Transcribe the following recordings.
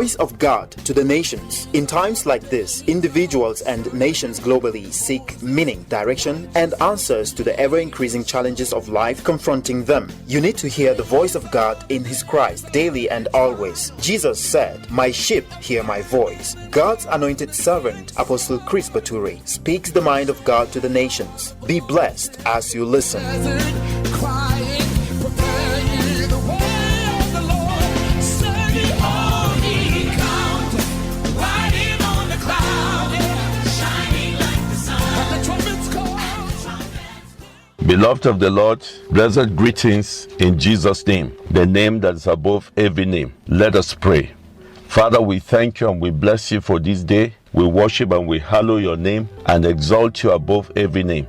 voice of God to the nations. In times like this, individuals and nations globally seek meaning, direction, and answers to the ever-increasing challenges of life confronting them. You need to hear the voice of God in His Christ daily and always. Jesus said, "My sheep hear my voice." God's anointed servant, Apostle Chris Baturi, speaks the mind of God to the nations. Be blessed as you listen. Beloved of the Lord, blessed greetings in Jesus' name, the name that is above every name. Let us pray. Father, we thank you and we bless you for this day. We worship and we hallow your name and exalt you above every name.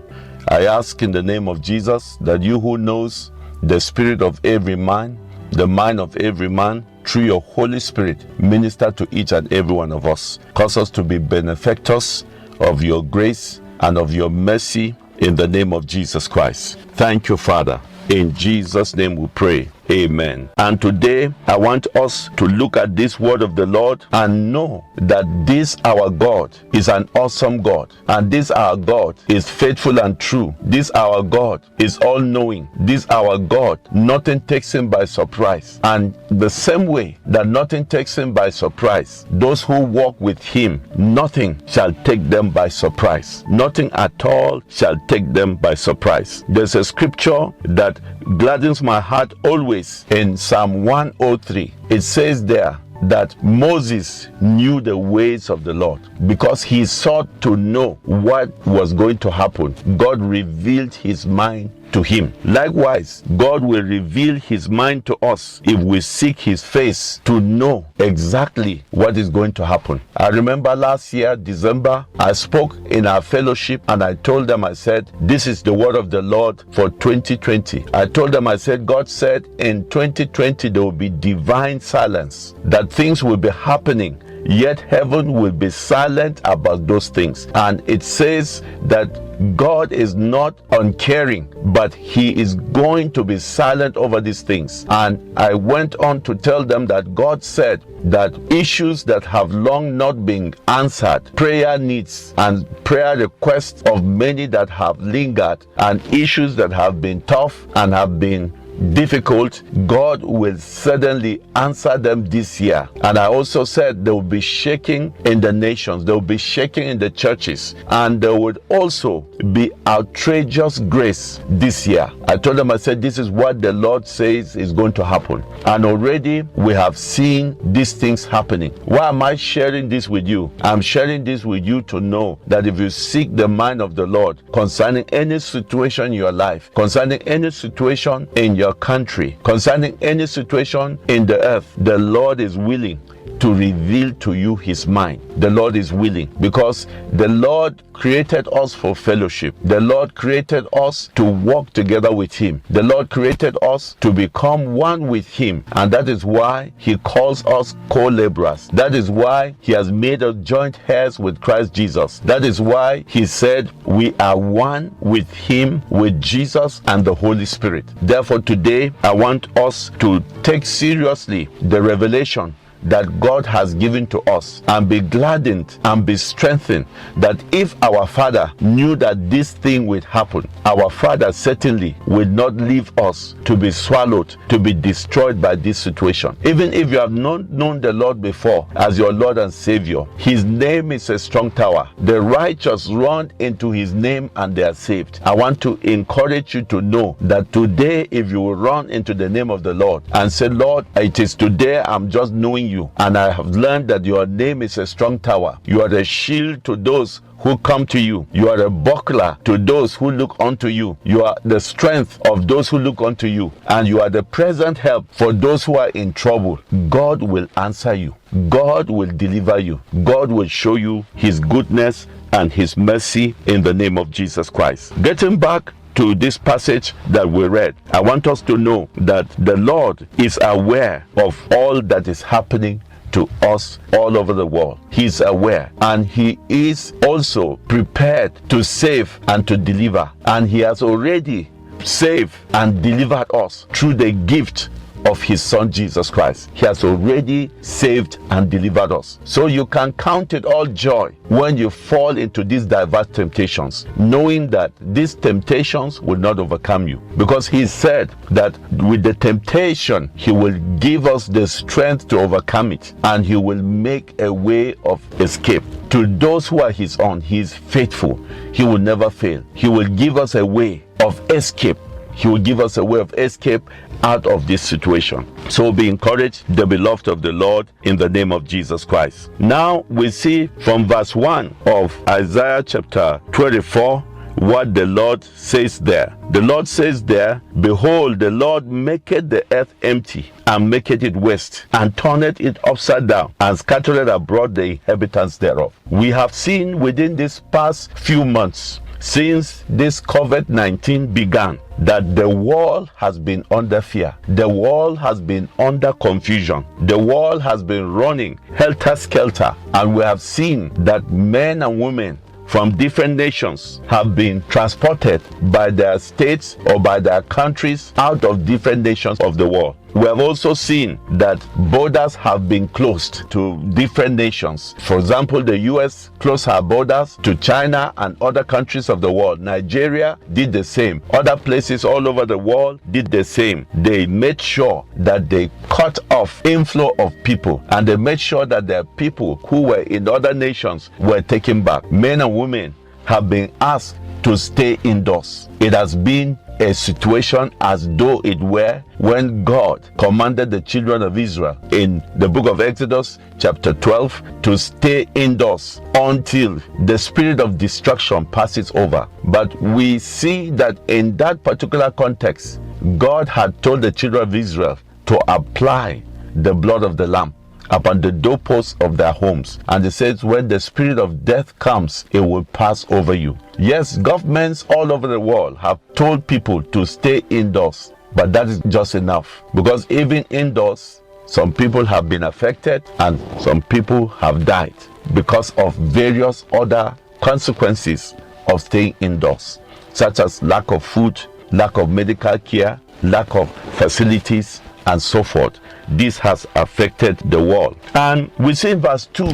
I ask in the name of Jesus that you who knows the spirit of every man, the mind of every man, through your Holy Spirit, minister to each and every one of us. Cause us to be benefactors of your grace and of your mercy in the name of Jesus Christ. Thank you, Father. In Jesus' name we pray. Amen. And today I want us to look at this word of the Lord and know that this our God is an awesome God, and this our God is faithful and true. This our God is all-knowing. This our God, nothing takes him by surprise. And the same way that nothing takes him by surprise, those who walk with him, nothing shall take them by surprise. Nothing at all shall take them by surprise. There's a scripture that gladdens my heart always in Psalm 103. It says there that Moses knew the ways of the Lord because he sought to know what was going to happen. God revealed his mind to him. Likewise, God will reveal his mind to us if we seek his face to know exactly what is going to happen. I remember last year, December, I spoke in our fellowship and I told them, I said, this is the word of the Lord for 2020. I told them, I said, God said in 2020 there will be divine silence, that things will be happening, yet heaven will be silent about those things. And it says that God is not uncaring, but he is going to be silent over these things. And I went on to tell them that God said that issues that have long not been answered, prayer needs and prayer requests of many that have lingered, and issues that have been tough and have been difficult, God will suddenly answer them this year. And I also said there will be shaking in the nations, there will be shaking in the churches, and there would also be outrageous grace this year. I told them, I said, this is what the Lord says is going to happen. And already we have seen these things happening. Why am I sharing this with you? I'm sharing this with you to know that if you seek the mind of the Lord concerning any situation in your life, concerning any situation in your country, concerning any situation in the earth, the Lord is willing to reveal to you his mind. The Lord is willing, because the Lord created us for fellowship. The Lord created us to walk together with him. The Lord created us to become one with him, and that is why he calls us co-laborers. That is why he has made us joint heirs with Christ Jesus. That is why he said we are one with him, with Jesus and the Holy Spirit. Therefore today I want us to take seriously the revelation that God has given to us, and be gladdened and be strengthened that if our Father knew that this thing would happen, our Father certainly would not leave us to be swallowed, to be destroyed by this situation. Even if you have not known the Lord before as your Lord and Savior, his name is a strong tower. The righteous run into his name and they are saved. I want to encourage you to know that today, if you will run into the name of the Lord and say, Lord, it is today I'm just knowing you, and I have learned that your name is a strong tower. You are a shield to those who come to you. You are a buckler to those who look unto you. You are the strength of those who look unto you, and you are the present help for those who are in trouble. God will answer you. God will deliver you. God will show you his goodness and his mercy in the name of Jesus Christ. Getting back to this passage that we read, I want us to know that the Lord is aware of all that is happening to us all over the world. He's aware, and he is also prepared to save and to deliver. And he has already saved and delivered us through the gift of his son Jesus Christ. He has already saved and delivered us. So you can count it all joy when you fall into these diverse temptations, knowing that these temptations will not overcome you, because he said that with the temptation he will give us the strength to overcome it, and he will make a way of escape. To those who are his own, he is faithful. He will never fail. He will give us a way of escape. He will give us a way of escape out of this situation. So be encouraged, the beloved of the Lord, in the name of Jesus Christ. Now we see from verse 1 of Isaiah chapter 24 what the Lord says there. The Lord says there, behold, the Lord maketh the earth empty, and maketh it waste, and turneth it upside down, and scattereth abroad the inhabitants thereof. We have seen within this past few months, since this COVID-19 began, that the world has been under fear. The world has been under confusion. The world has been running helter-skelter. And we have seen that men and women from different nations have been transported by their states or by their countries out of different nations of the world. We have also seen that borders have been closed to different nations. For example, the US closed her borders to China and other countries of the world. Nigeria did the same. Other places all over the world did the same. They made sure that they cut off inflow of people, and they made sure that their people who were in other nations were taken back. Men and women have been asked to stay indoors. It has been a situation as though it were when God commanded the children of Israel in the book of Exodus chapter 12 to stay indoors until the spirit of destruction passes over. But we see that in that particular context, God had told the children of Israel to apply the blood of the Lamb upon the doorposts of their homes. And it says, when the spirit of death comes, it will pass over you. Yes, governments all over the world have told people to stay indoors, but that is just enough, because even indoors, some people have been affected and some people have died because of various other consequences of staying indoors, such as lack of food, lack of medical care, lack of facilities, and so forth. This has affected the world. And we see in verse 2,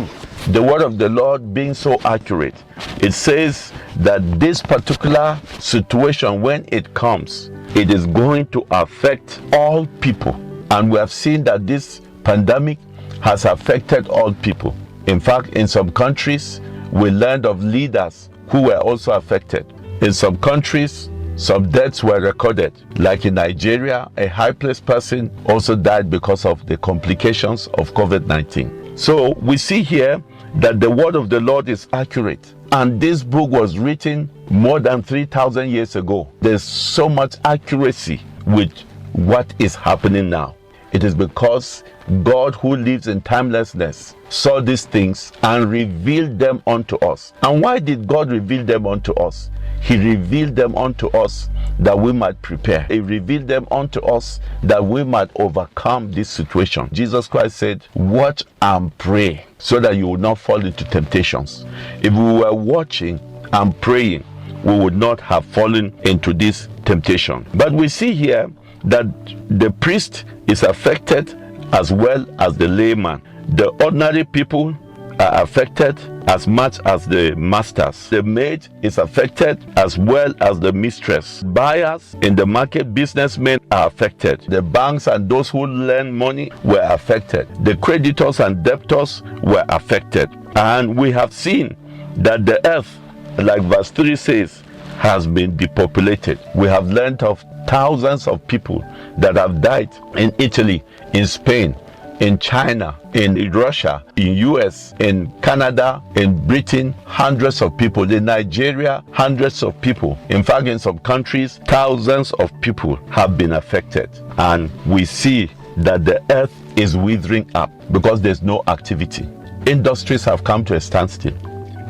the word of the Lord being so accurate. It says that this particular situation, when it comes, it is going to affect all people. And we have seen that this pandemic has affected all people. In fact, in some countries, we learned of leaders who were also affected. In some countries, some deaths were recorded. Like in Nigeria, a high-placed person also died because of the complications of COVID-19. So we see here that the word of the Lord is accurate. And this book was written more than 3,000 years ago. There's so much accuracy with what is happening now. It is because God, who lives in timelessness, saw these things and revealed them unto us. And why did God reveal them unto us? He revealed them unto us that we might prepare. He revealed them unto us that we might overcome this situation. Jesus Christ said, watch and pray so that you will not fall into temptations. If we were watching and praying, we would not have fallen into this temptation. But we see here that the priest is affected as well as the layman. The ordinary people are affected as much as the masters. The maid is affected as well as the mistress. Buyers in the market, businessmen are affected. The banks and those who lend money were affected. The creditors and debtors were affected. And we have seen that the earth, like verse 3 says, has been depopulated. We have learned of thousands of people that have died in Italy, in Spain, in China, in Russia, in US, in Canada, in Britain, hundreds of people. In Nigeria, hundreds of people. In fact, in some countries, thousands of people have been affected. And we see that the earth is withering up because there's no activity. Industries have come to a standstill.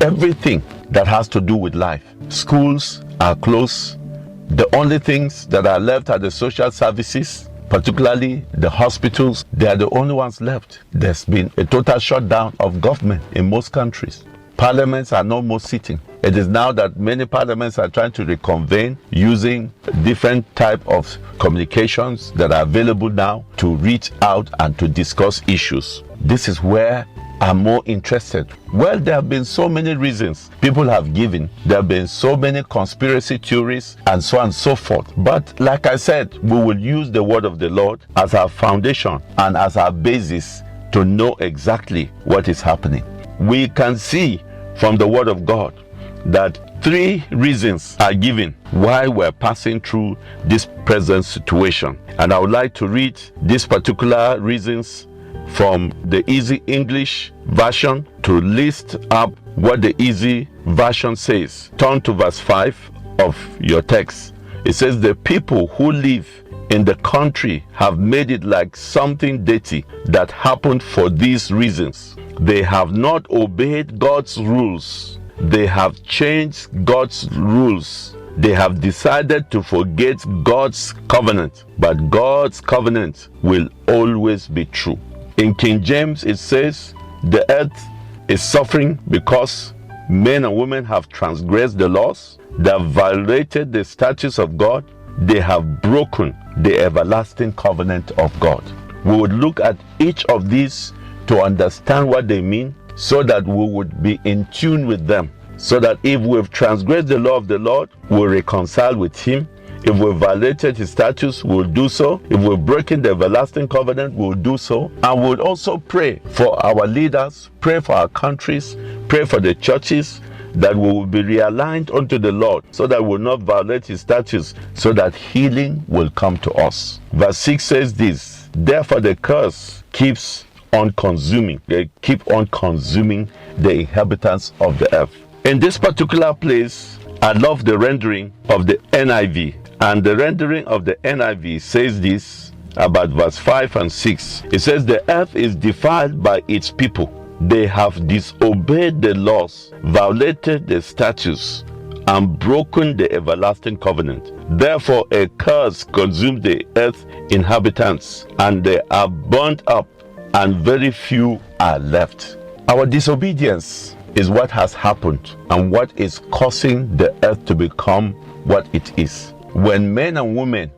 Everything that has to do with life. Schools are closed. The only things that are left are the social services, particularly the hospitals. They are the only ones left. There's been a total shutdown of government in most countries. Parliaments are no more sitting. It is now that many parliaments are trying to reconvene using different type of communications that are available now to reach out and to discuss issues. This is where I'm more interested. Well, there have been so many reasons people have given. There have been so many conspiracy theories and so on and so forth. But like I said, we will use the word of the Lord as our foundation and as our basis to know exactly what is happening. We can see from the word of God that 3 reasons are given why we're passing through this present situation. And I would like to read these particular reasons from the Easy English version to list up what the Easy version says. Turn to verse 5 of your text. It says, the people who live in the country have made it like something dirty that happened for these reasons. They have not obeyed God's rules. They have changed God's rules. They have decided to forget God's covenant. But God's covenant will always be true. In King James, it says, the earth is suffering because men and women have transgressed the laws. They have violated the statutes of God. They have broken the everlasting covenant of God. We would look at each of these to understand what they mean, so that we would be in tune with them. So that if we've transgressed the law of the Lord, we'll reconcile with Him. If we've violated His statutes, we'll do so. If we've broken the everlasting covenant, we'll do so. And we'll also pray for our leaders, pray for our countries, pray for the churches, that we will be realigned unto the Lord, so that we will not violate His statutes, so that healing will come to us. Verse 6 says this, therefore the curse keeps on consuming. They keep on consuming the inhabitants of the earth. In this particular place, I love the rendering of the NIV. And the rendering of the NIV says this about verse 5 and 6. It says, the earth is defiled by its people. They have disobeyed the laws, violated the statutes, and broken the everlasting covenant. Therefore a curse consumed the earth's inhabitants, and they are burnt up, and very few are left. Our disobedience is what has happened and what is causing the earth to become what it is. When men and women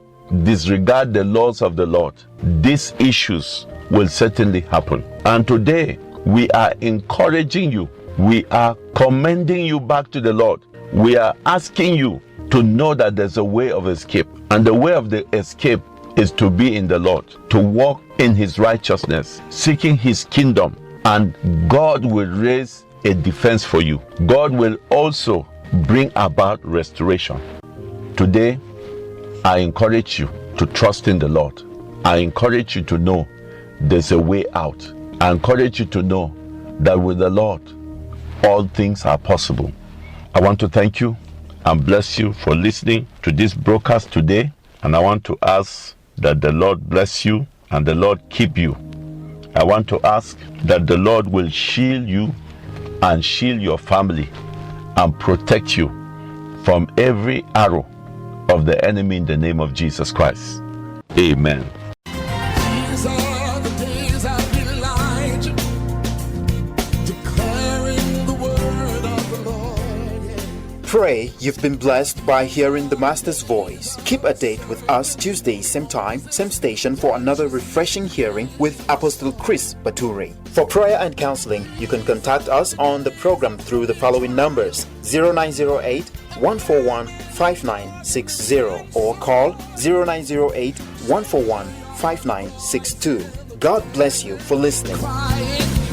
disregard the laws of the Lord, these issues will certainly happen. And today, we are encouraging you. We are commending you back to the Lord. We are asking you to know that there's a way of escape. And the way of the escape is to be in the Lord, to walk in His righteousness, seeking His kingdom. And God will raise a defense for you. God will also bring about restoration. Today, I encourage you to trust in the Lord. I encourage you to know there's a way out. I encourage you to know that with the Lord, all things are possible. I want to thank you and bless you for listening to this broadcast today. And I want to ask that the Lord bless you and the Lord keep you. I want to ask that the Lord will shield you and shield your family and protect you from every arrow of the enemy in the name of Jesus Christ. Amen. These are the days of Elijah, declaring the word of the Lord. Yeah. Pray you've been blessed by hearing the Master's voice. Keep a date with us Tuesday, same time, same station for another refreshing hearing with Apostle Chris Bature. For prayer and counseling, you can contact us on the program through the following numbers: 0908 141 5960 or call 0908 141 5962. God bless you for listening. Crying.